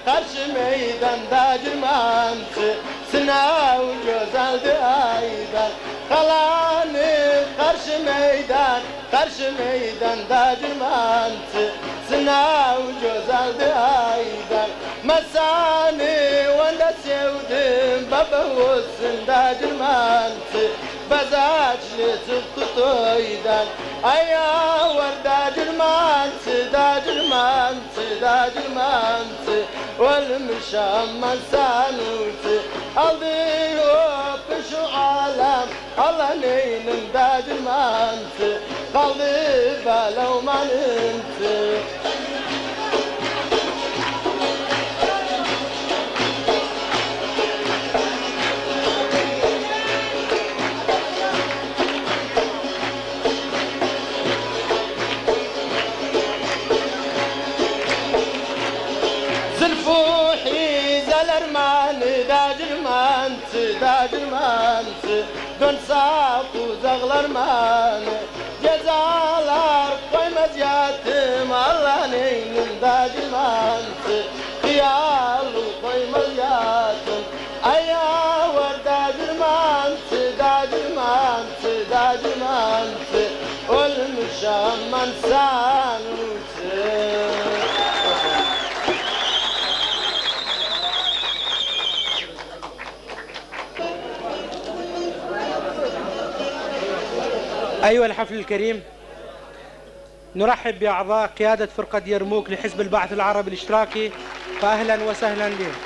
karşı meydanda cırmantı, sınav güzeldi aydan. Kalanı karşı meydanda cırmantı, sınav güzeldi aydan. Masanı onda sevdim, baba olsun da cırmantı, bazaçlı tuttu toydan. Aya var da cırmantı, da cırmantı, olmuş aman sanutı. Aldı o şu alem, Allah neynin da cırmantı, kaldı balavmanıntı. Zülfuhi zelermanı da cırmantı, dön saf uzaklarmanı, cezalar koymaz yatım, Allah neynin da cırmantı, kıyalı koymaz yatım. Aya var da cırmantı, olmuş aman sanutı. أيها الحفل الكريم، نرحب بأعضاء قيادة فرقة يرموك لحزب البعث العربي الاشتراكي، فأهلا وسهلا بهم.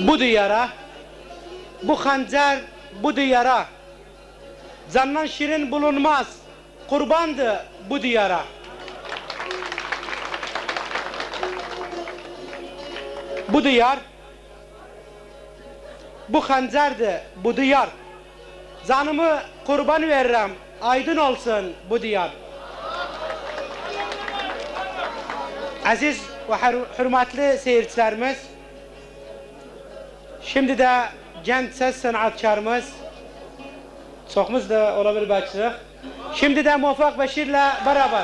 Bu diyara, bu hançer bu diyara, candan şirin bulunmaz, kurbandı bu diyara. Bu diyar, bu hançerdi bu diyar, canımı kurban veririm, aydın olsun bu diyar. Aziz ve hürmetli seyircilerimiz, şimdi de genç ses sanatçılarımız, çoxumuz da olabilir belki. Şimdi de Muvaffak Beşir'le beraber.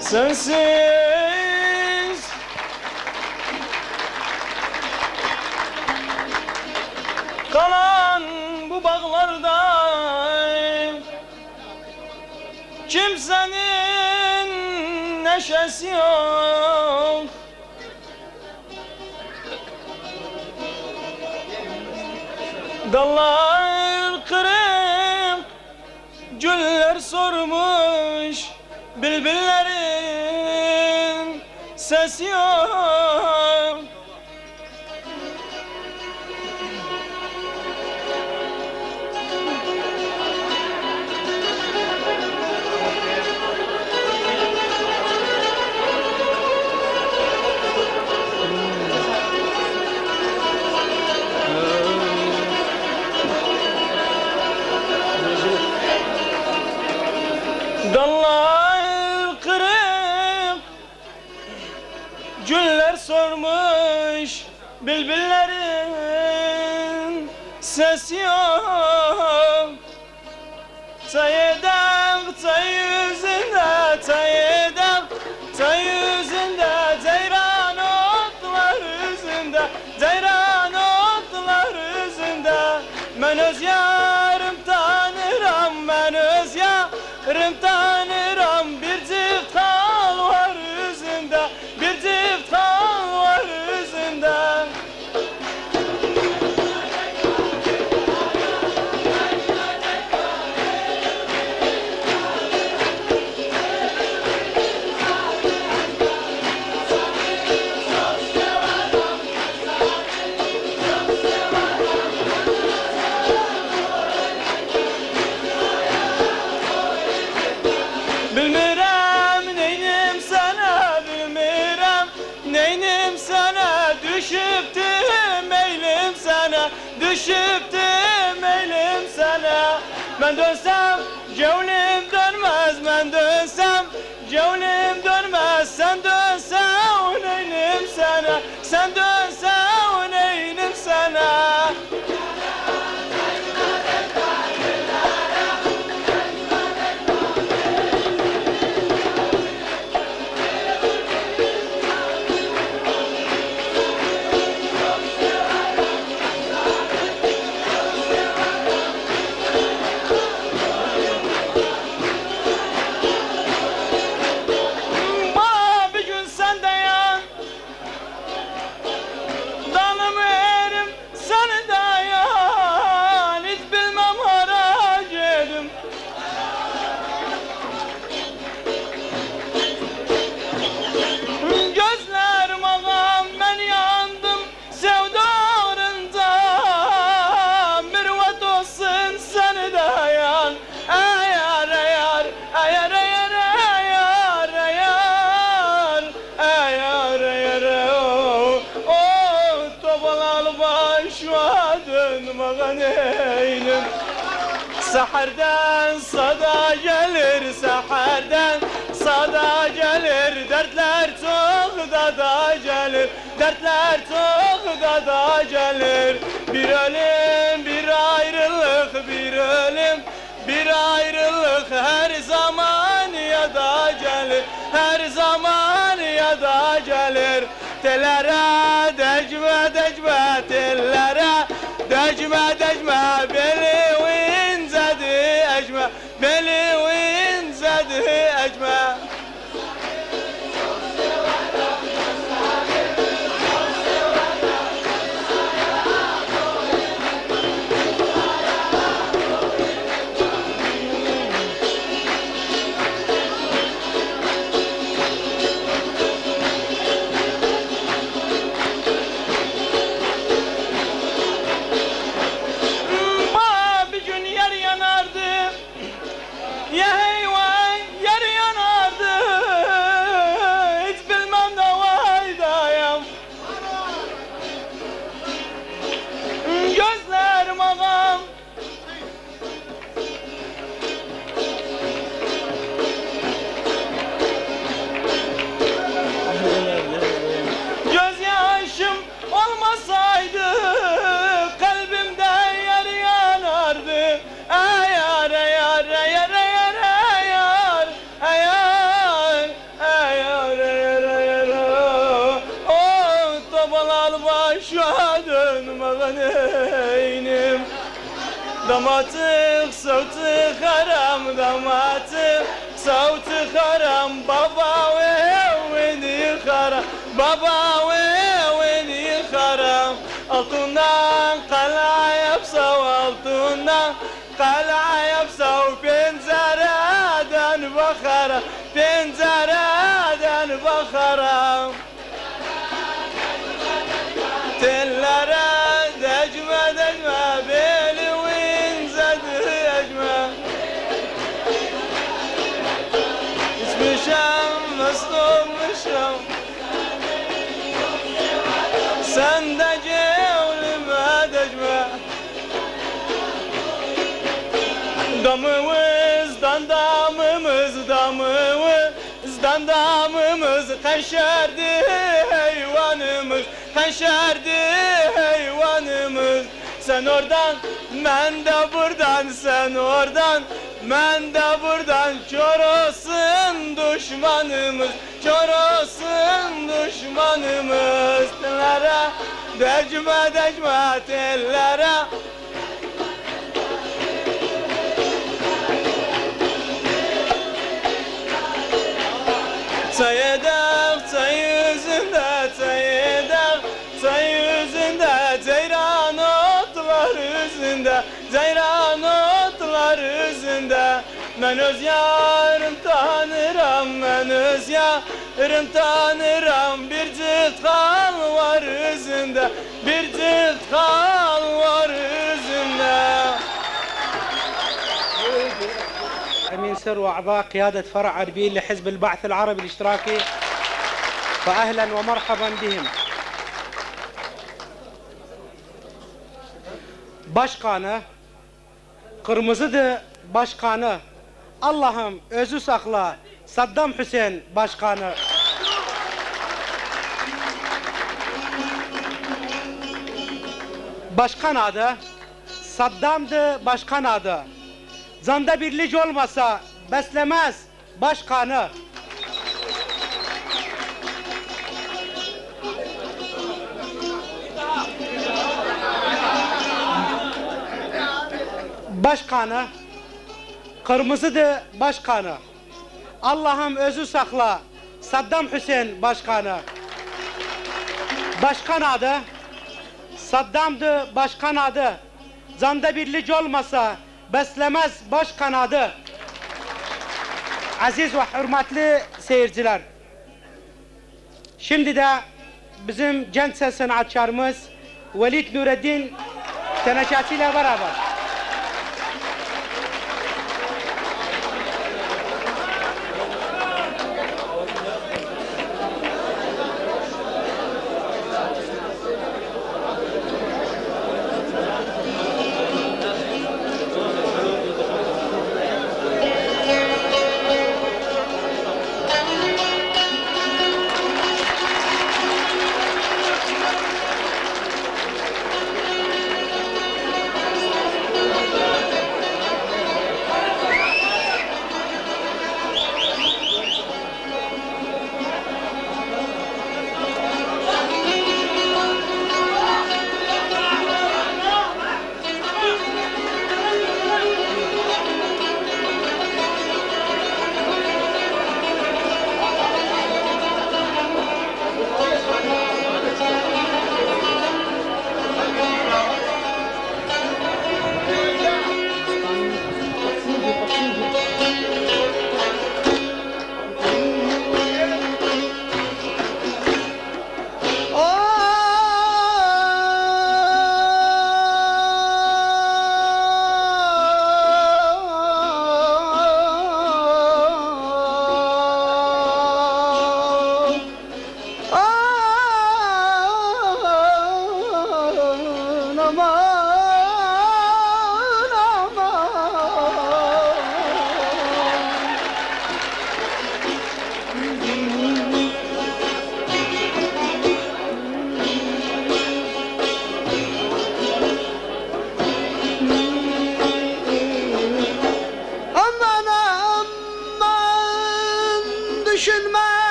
Sensiz kalan bu bağlarda neşesi yok. Dallar kırık, güller sormuş, bülbüllerin sesi yok. Dallar kırık, güller sormuş, bülbüllerin sesi yok. Tayedem, tay yüzünde, tayedem, tay yüzünde, ceyran otlar yüzünde, ceyran otlar yüzünde. Ben öz yarım tanırım, ben öz yarım tanırım. Bir çift kal var yüzünde, bir çift kal var yüzünde. Bilmirəm neynim sana, bilmirəm neynim sana. Düşübdüm eylim sana, düşübdüm eylim sana. Ben dönsem gönlüm dönmez, ben dönsem gönlüm dönmez. Sen dönsen neynim sana, sen dönsen neynim sana. Bir gün sen dayan, danım erim seni dayan. Hiç bilmem hara yedim. Gözlerim ağam ben yandım sevdalarında. Mürvet olsun seni dayan. Ayar ayar ayar ayar ayar ayar ayar ayar o topalalı başıma dönmağın eynim. Seherden sada gelir, seherden sada gelir. Dertler çok da gelir, dertler çok da gelir. Bir ölüm, bir ayrılık, bir ölüm, bir ayrılık. Her zaman ya da gelir, her zaman ya da gelir. Tellere decme decme, tellere decme decme. Beli winzedi ecme, beli winzedi ecme. Bir gün yer yanardı, ya heyvan yer yanardı. Hiç bilmem de vay dayam. Gözlerim ağam, gözyaşım olmasaydı kalbimde yer yanardı. Ayar ayar ayar ayar ayar ayar ayar ayar ayar o topalal başa dönmağın eynim. Damatık, savtık haram, damatık, صوت خرم بابا ويني خرم بابا ويني خرم altından qalaya yapsa altından qalaya yapsa pencereden bakaram pencereden bakaram tellere decme decme beli vinzedi ecme içmişem mest olmuşam sen de cevlime decme damımızdan damımız kanşerdi heyvanımız kanşerdi heyvanımız sen oradan ben de buradan sen oradan ben de buradan kör olsun düşmanımız kör olsun düşmanımız tellere decme decme tellere Sayedek say yüzünde sayedek say yüzünde ceyran otlar yüzünde ceyran otlar yüzünde ben öz yarım tanırım ben öz yarım tanırım bir cilt kal var yüzünde bir cilt kal var yüzünde أمين سر وأعضاء قيادة فرع أربيل لحزب البعث العربي الاشتراكي فأهلا ومرحبا بهم. Başkanı, Kırmızıdı Başkanı, Allah'ım özü sakla, Saddam Hüseyin Başkanı. Başkan adı, Saddam'dı başkan adı. Zanda birlik olmasa beslemez başkanı. Başkanı, Kırmızıdı başkanı. Allah'ım özü sakla, Saddam Hüseyin başkanı. Başkan adı, Saddam'dı başkan adı. Zanda birlik olmasa beslemez baş kanadı. Aziz ve hürmetli seyirciler, şimdi de bizim genç ses sanatçılarımız Velid Nureddin teneşesiyle beraber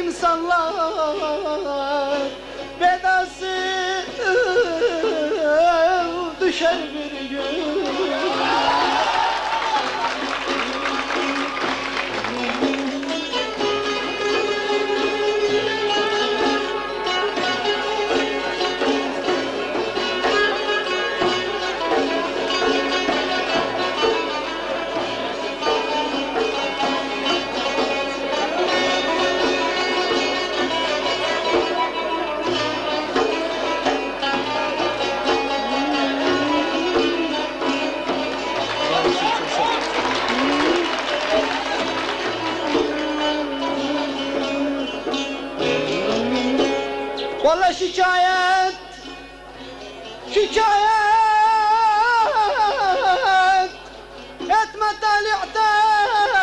insanlar bedası düşer bir gün. Vallahi şikayet, şikayet etme talihten,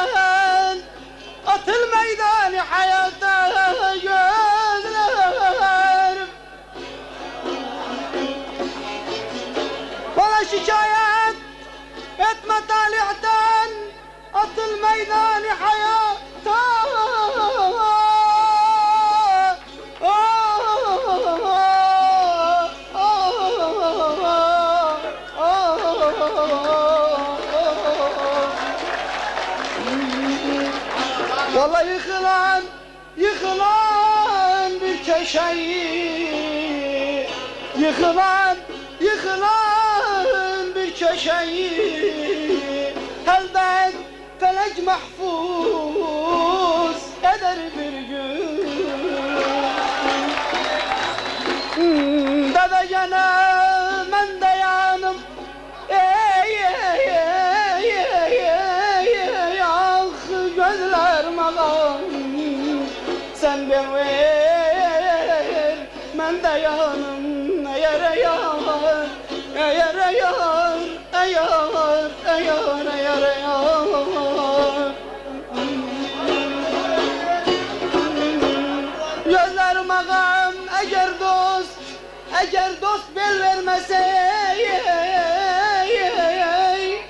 atıl meydanı hayata gözlerim. Vallahi şikayet etme talihten, atıl meydanı hayata. Vallahi yıkılan, yıkılan bir köşeyi, yıkılan, yıkılan bir köşeyi elbet felek mahfuz eder bir gün. Dede gene men de yanım, ey ey ey ey ey ah gözlerim ağam, sen ben ver men de yanım, eğer yar, eğer yar, eğer eğer eğer yar. Gözlerim ağam eğer dost bel vermese,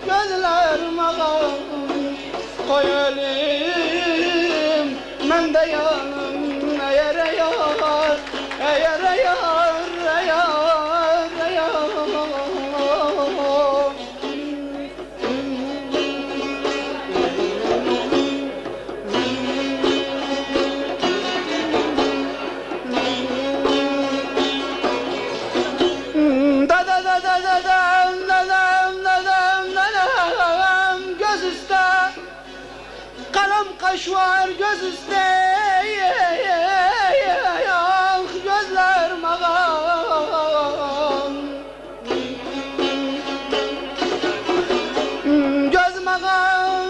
gözlerim ağam koy ölüm men de yanım, eğer yar, eğer yar, eğer yar. Kaş var göz üstte, ah gözlerim ağam. Gözüm ağam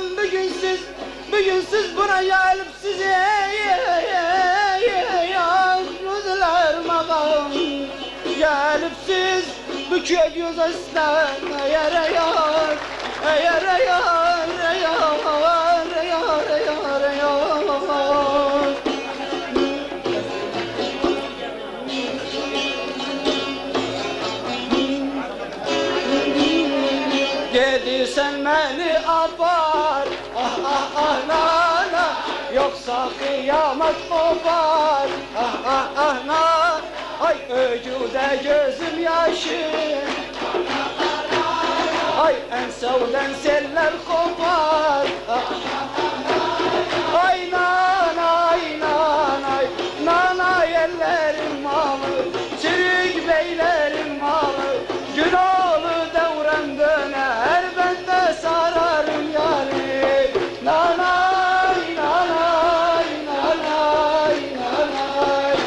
bugünsüz buraya gelip sizi, ah gözlerim ağam. Gelip siz bu köy göz üstte, eğer yar, eğer yar, yar. Sen beni apar, ah ah ah nana, yoksa kıyamet kopar, ah ah ah nana. Ay öcüde gözüm yaşı, ay ensevden seller kopar, ay nana, ay nana, ay nana yerlerim malı, çürük beylerim malı, Güloğlu devran döner, ben de sararım yani. Nanay, nanay, nanay, nanay.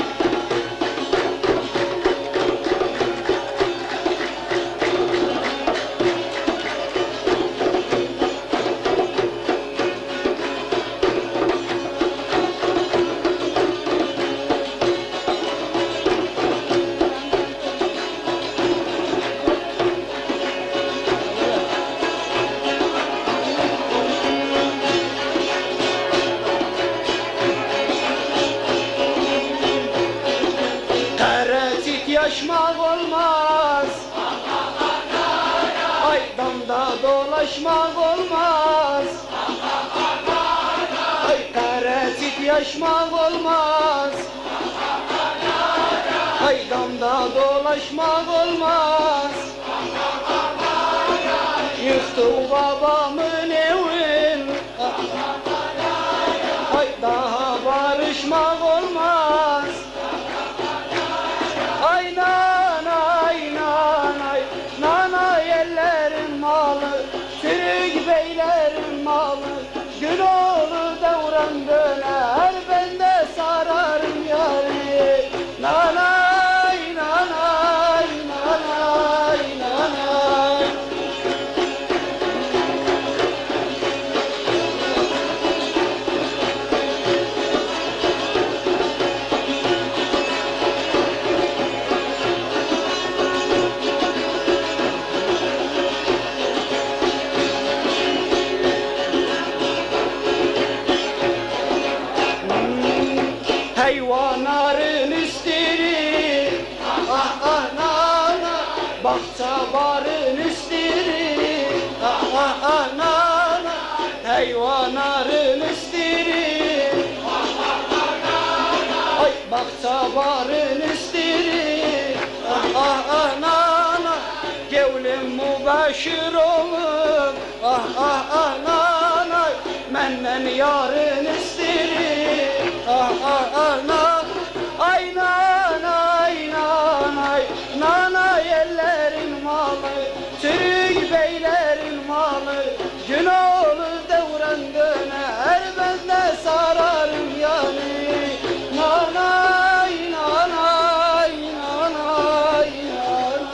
Yaşmak olmaz, ay damda dolaşmak olmaz, ay tereddüt yaşmak olmaz. Ay damda dolaşmak olmaz. Yıktı babamın evin. Ay daha barışmak olmaz. Ay nanay nanay, nanay ellerin malı, Türk beylerin malı, gün olur devran döner, ben de sararım yari. Nanay nanay nanay nanay. Hayvanların üstleri, ah ah nana, bahçabarın üstleri, ah ah ah nana, hayvanların üstleri, ay bahçabarın üstleri, ah ah ah nana, gevlim mübaşir olun, ah ah ah nana, menden yarın üstleri, ah ah ah na, ay nanay nanay, nanay ellerin malı, Türk beylerin malı, gün olur devran döner, ben de sararım yani. Nanay nanay nanay nanay.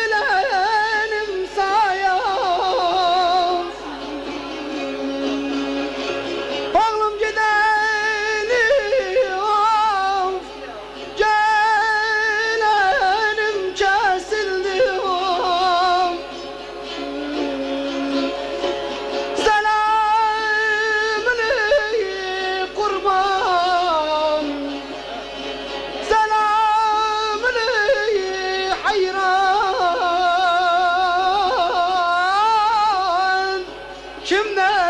Gelenim sayam, oğlum gideni of, gelenim kesildi of. Selamını kurban, selamını hayran, kimden